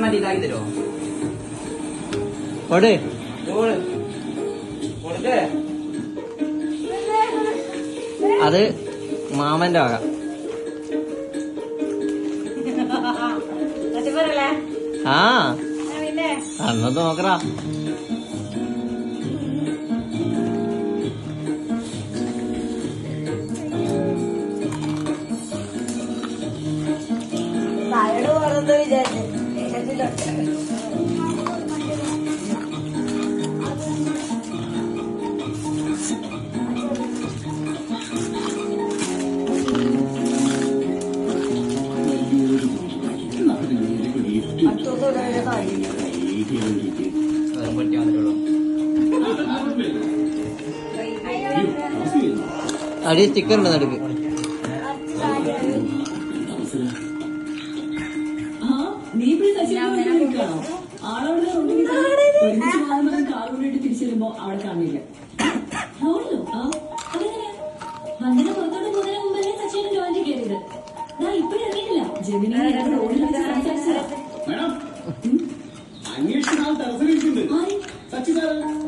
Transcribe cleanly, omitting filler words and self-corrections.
മതി ഇതാക്കി തരുമോ? അത് മാമന്റെ വക. ആ അന്നത് നോക്കറാ. അടി സ്റ്റിക്കർ ഉണ്ട് നടുക്ക്. തിരിച്ചുവരുമ്പോ അവിടെ കാണില്ല. സച്ചിയുടെ ജോലി കയറിയത് ഇപ്പഴും ഇറങ്ങിയിട്ടില്ല. ജമിനി റോഡിൽ വെച്ച് സംസാരിച്ചതാ. അന്വേഷിക്കുന്ന ആൾ ടെറസിലിരിക്കുന്നുണ്ട്. സച്ചി സാറ്